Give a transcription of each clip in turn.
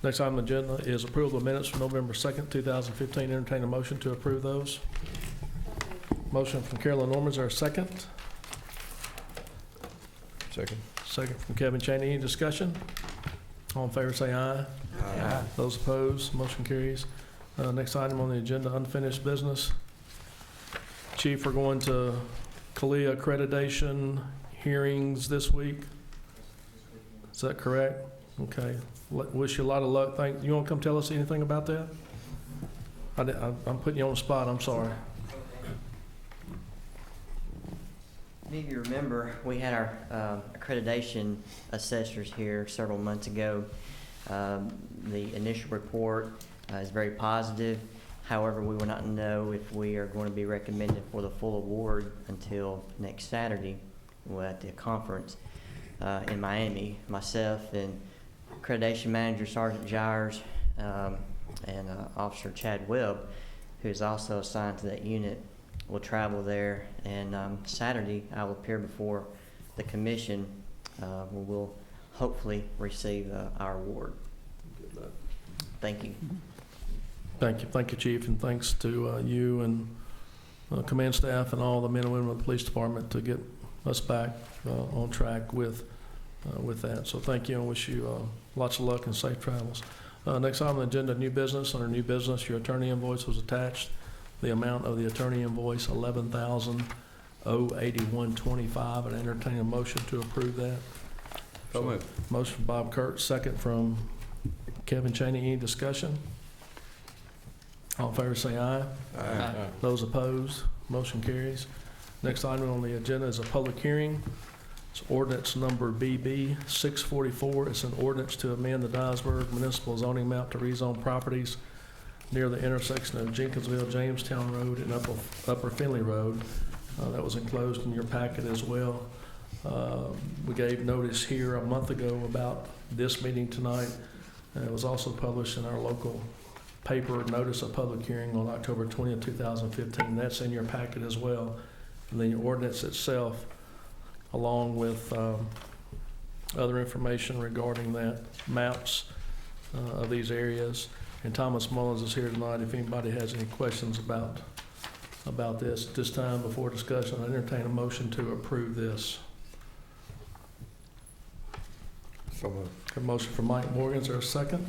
Next item on the agenda is approval of minutes from November 2nd, 2015. Entertain a motion to approve those. Motion from Carolyn Norman. Is there a second? Second. Second from Kevin Chaney. Any discussion? All in favor say aye. Aye. Those opposed, motion carries. Next item on the agenda, unfinished business. Chief, we're going to CALIA accreditation hearings this week. Is that correct? Okay. Wish you a lot of luck. You want to come tell us anything about that? I'm putting you on the spot. I'm sorry. If you remember, we had our accreditation assessors here several months ago. The initial report is very positive. However, we will not know if we are going to be recommended for the full award until next Saturday at the conference in Miami. Myself and accreditation manager Sergeant Gyres and Officer Chad Webb, who is also assigned to that unit, will travel there, and Saturday I will appear before the commission where we'll hopefully receive our award. Thank you. Thank you, Chief, and thanks to you and command staff and all the men and women of the police department to get us back on track with that. So thank you, and wish you lots of luck and safe travels. Next item on the agenda, new business. Under new business, your attorney invoice was attached. The amount of the attorney invoice, $11,081.25. And entertain a motion to approve that. So moved. Motion from Bob Kurtz, second from Kevin Chaney. Any discussion? All in favor say aye. Aye. Those opposed, motion carries. Next item on the agenda is a public hearing. It's ordinance number BB 644. It's an ordinance to amend the Dyersburg municipal zoning map to rezone properties near the intersection of Jenkinsville, Jamestown Road, and Upper Finley Road. That was enclosed in your packet as well. We gave notice here a month ago about this meeting tonight. It was also published in our local paper, notice of public hearing on October 20th, 2015. That's in your packet as well. And the ordinance itself, along with other information regarding that, maps of these areas. And Thomas Mullins is here tonight if anybody has any questions about this. At this time, before discussion, I entertain a motion to approve this. So moved. A motion from Mike Morgan. Is there a second?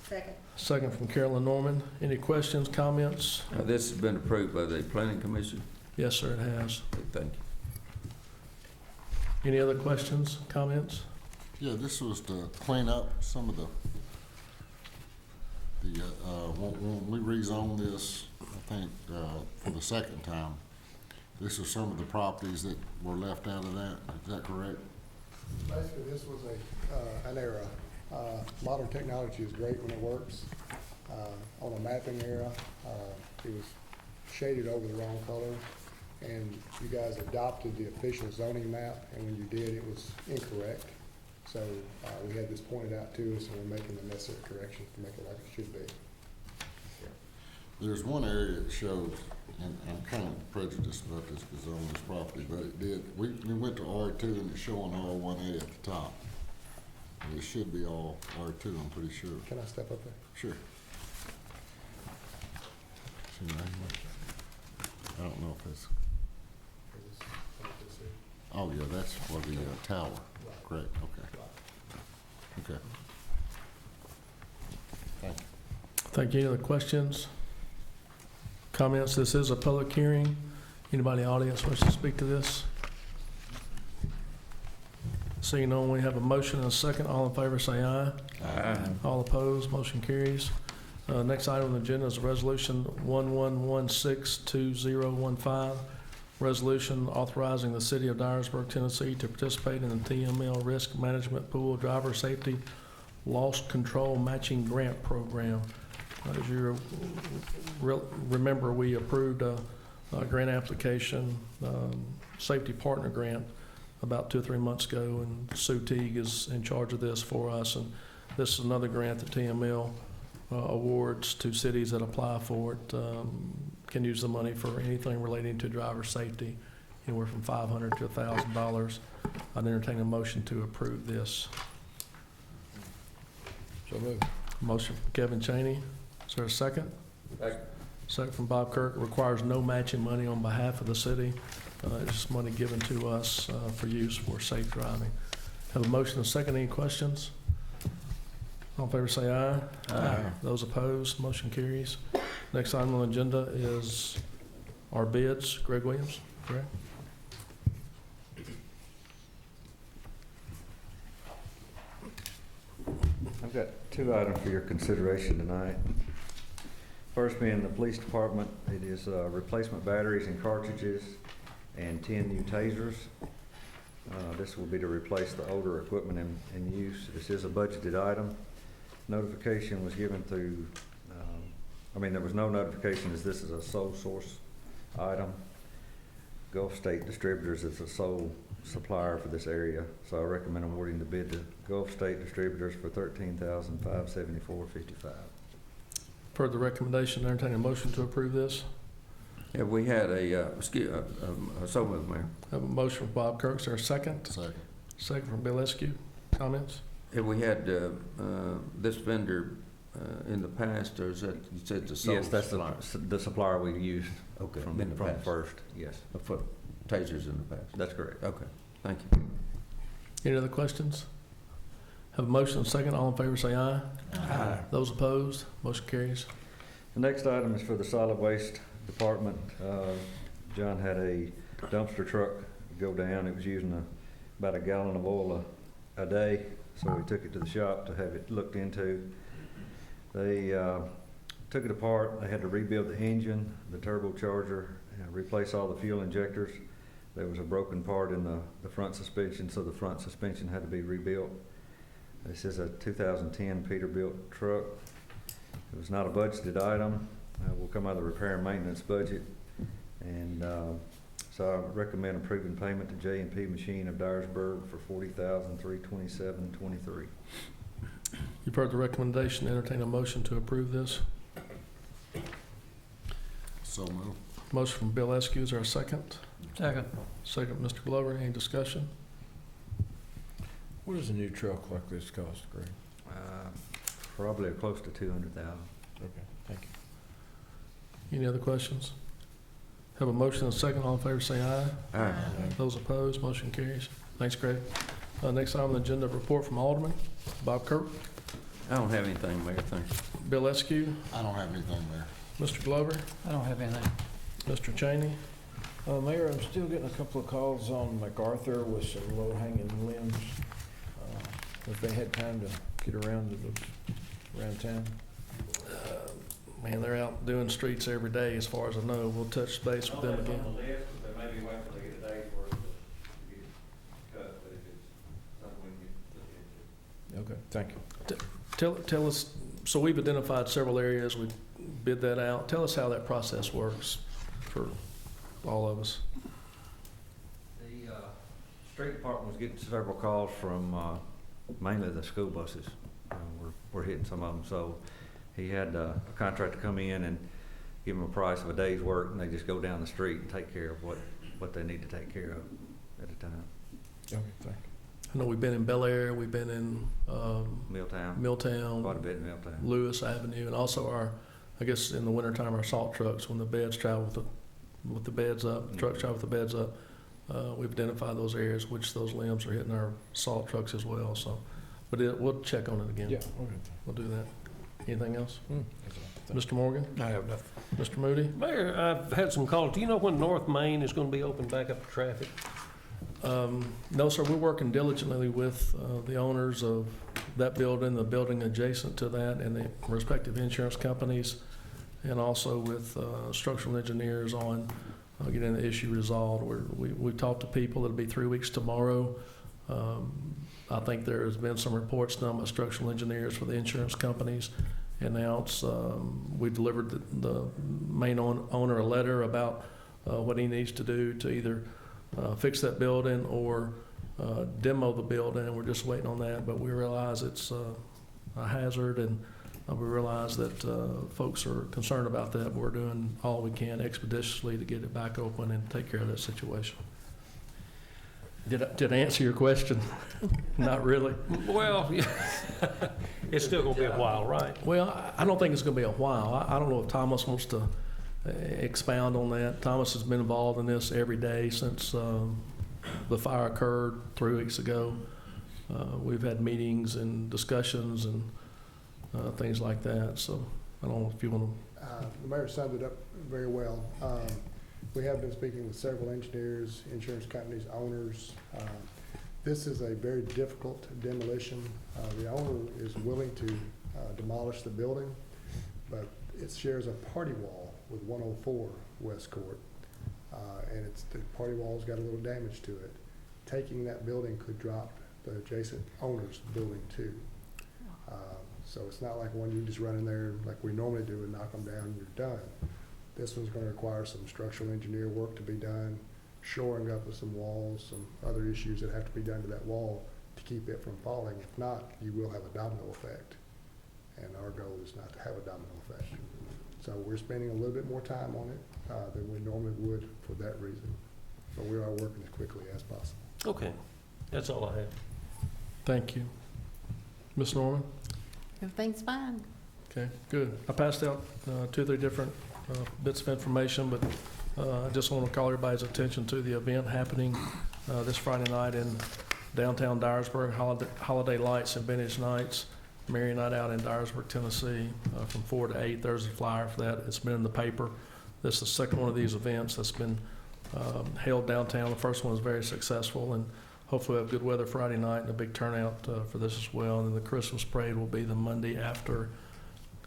Second. Second from Carolyn Norman. Any questions, comments? This has been approved by the Planning Commission. Yes, sir, it has. Thank you. Any other questions, comments? Yeah, this was to clean up some of when we rezoned this, I think, for the second time, this is some of the properties that were left out of that. Is that correct? Basically, this was an error. Modern technology is great when it works. On a mapping era, it was shaded over the wrong color, and you guys adopted the official zoning map, and when you did, it was incorrect. So we had this pointed out to us, and we're making the necessary corrections to make it like it should be. There's one area that shows, and I'm kind of prejudiced about this because I own this property, but it did. We went to R2 and it's showing R1A at the top. And it should be all R2, I'm pretty sure. Can I step up there? Sure. See right here? I don't know if it's, oh yeah, that's for the tower. Great, okay. Okay. Thank you. Thank you. Any other questions? Comments? This is a public hearing. Anybody in the audience wish to speak to this? Seeing none, we have a motion and a second. All in favor say aye. Aye. All opposed, motion carries. Next item on the agenda is resolution 11162015. Resolution authorizing the city of Dyersburg, Tennessee to participate in the TML Risk Management Pool Driver Safety Loss Control Matching Grant Program. As you remember, we approved a grant application, safety partner grant, about 2 or 3 months ago, and Sue Teague is in charge of this for us. And this is another grant that TML awards to cities that apply for it. Can use the money for anything relating to driver safety, anywhere from $500 to $1,000. I'd entertain a motion to approve this. So moved. Motion from Mike Morgan. Is there a second? Second. Second from Carolyn Norman. Any questions, comments? All in favor say aye. All opposed, motion carries. Next item on the agenda is a resolution 11162015. Resolution authorizing the city of Dyersburg, Tennessee to participate in the TML Risk Management Pool Driver Safety Loss Control Matching Grant Program. As you remember, we approved a grant application, safety partner grant, about 2 or 3 months ago, and Sue Teague is in charge of this for us. And this is another grant that TML awards to cities that apply for it. Can use the money for anything relating to driver safety, anywhere from $500 to $1,000. I'd entertain a motion to approve this. So moved. Motion from Kevin Chaney. Is there a second? Second. Second from Bob Kirk. Requires no matching money on behalf of the city. It's just money given to us for use for safe driving. Have a motion and a second. Any questions? All in favor say aye. Aye. Those opposed, motion carries. Next item on the agenda is our bids. Greg Williams, Greg? I've got two items for your consideration tonight. First being the police department, it is replacement batteries and cartridges and 10 new tasers. This will be to replace the older equipment in use. This is a budgeted item. Notification was given through, there was no notification as this is a sole source item. Gulf State Distributors is the sole supplier for this area, so I recommend awarding the bid to Gulf State Distributors for $13,574.55. Per the recommendation, entertain a motion to approve this. Yeah, we had so moved, Mayor. Have a motion from Bob Kirk. Is there a second? Second. Second from Bill Eskew. Comments? Have we had this vendor in the past, or is that, you said the sole Yes, that's supplier? the supplier we used Okay, from in the past. first, yes. For tasers in the past? That's correct. Okay, thank you. Any other questions? Have a motion and a second. All in favor say aye. Aye. Those opposed, motion carries. The next item is for the solid waste department. John had a dumpster truck go down. It was using about a gallon of oil a day, so we took it to the shop to have it looked into. They took it apart. They had to rebuild the engine, the turbocharger, and replace all the fuel injectors. There was a broken part in the front suspension, so the front suspension had to be rebuilt. This is a 2010 Peterbilt truck. It was not a budgeted item. Will come out of the repair and maintenance budget. And so I recommend approving payment to J&P Machine of Dyersburg for $40,327.23. You've heard the recommendation. Entertain a motion to approve this. So moved. Motion from Bill Eskew. Is there a second? Second. Second, Mr. Glover. Any discussion? What does a new truck like this cost, Greg? Probably close to $200,000. Okay, thank you. Any other questions? Have a motion and a second. All in favor say aye. Aye. Those opposed, motion carries. Thanks, Greg. Next item on the agenda, report from Alderman. Bob Kirk, I don't have anything, Mayor, thank you. Bill Eskew, I don't have anything there. Mr. Glover, I don't have anything. Mr. Cheney. Mayor, I'm still getting a couple of calls on MacArthur with some low-hanging limbs. If they had time to get around to those around town. Man, they're out doing streets every day, as far as I know. We'll touch base with them again. On the list, but they may be waiting till they get a day's worth to get it cut, but if it's something we can get looked into. Okay, thank you. Tell us, so we've identified several areas. We bid that out. Tell us how that process works for all of us. The street department was getting several calls from mainly the school buses. We're hitting some of them, so he had a contractor come in and give them a price of a day's work, and they just go down the street and take care of what they need to take care of at a time. Okay, thank I know we've been in Bel Air, we've been in Milltown, Milltown, quite a bit in Milltown. Lewis Avenue, and also I guess in the wintertime, our salt trucks, when the beds travel with the beds up, the trucks travel with the beds up, we've identified those areas, which those limbs are hitting our salt trucks as well, so. But we'll check on it again. you. Yeah, okay. We'll do that. Anything else? That's all. Thank Mr. Morgan? I have nothing. Mr. Moody? Mayor, I've had some calls. Do you know when North Main is going to be open back up to traffic? No, sir, we're working diligently with the owners of that building, the building adjacent to that, and the respective insurance companies, and also with structural engineers on getting the issue resolved. We've talked to people. It'll be 3 weeks tomorrow. I think there has been some reports done by structural engineers for the insurance companies, and now we delivered the main owner a letter about what he needs to do to either fix that building or demo the building, and we're just waiting on that. But we realize it's a hazard, and we realize that folks are concerned about that, but we're doing all we can expeditiously to get it back open and take care of that situation. Did I answer your question? Not really. Well, it's still gonna be a while, right? Well, I don't think it's gonna be a while. I don't know if Thomas wants to expound on that. Thomas has been involved in this every day since the fire occurred 3 weeks ago. We've had meetings and discussions and things like that, so I don't know if you want to. The mayor summed it up very well. We have been speaking with several engineers, insurance companies, owners. This is a very difficult demolition. The owner is willing to demolish the building, but it shares a party wall with 104 West Court. And the party wall's got a little damage to it. Taking that building could drop the adjacent owner's building too. So it's not like one you just run in there like we normally do and knock them down and you're done. This one's gonna require some structural engineer work to be done, shoring up with some walls, some other issues that have to be done to that wall to keep it from falling. If not, you will have a domino effect. And our goal is not to have a domino effect. So we're spending a little bit more time on it than we normally would for that reason. But we are working as quickly as possible. Okay, that's all I have. Thank you. Ms. Norman? Everything's fine. Okay, good. I passed out 2 or 3 different bits of information, but I just want to call everybody's attention to the event happening this Friday night in downtown Dyersburg, Holiday Lights and Vintage Nights, Merry Night Out in Dyersburg, Tennessee, from 4 to 8. There's a flyer for that. It's been in the paper. This is the second one of these events that's been held downtown. The first one was very successful, and hopefully we'll have good weather Friday night and a big turnout for this as well. And then the Christmas parade will be the Monday after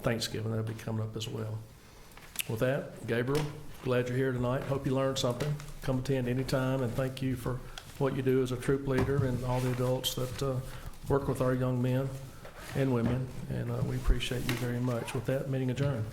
Thanksgiving. That'll be coming up as well. With that, Gabriel, glad you're here tonight. Hope you learned something. Come attend anytime, and thank you for what you do as a troop leader and all the adults that work with our young men and women, and we appreciate you very much. With that, meeting adjourned.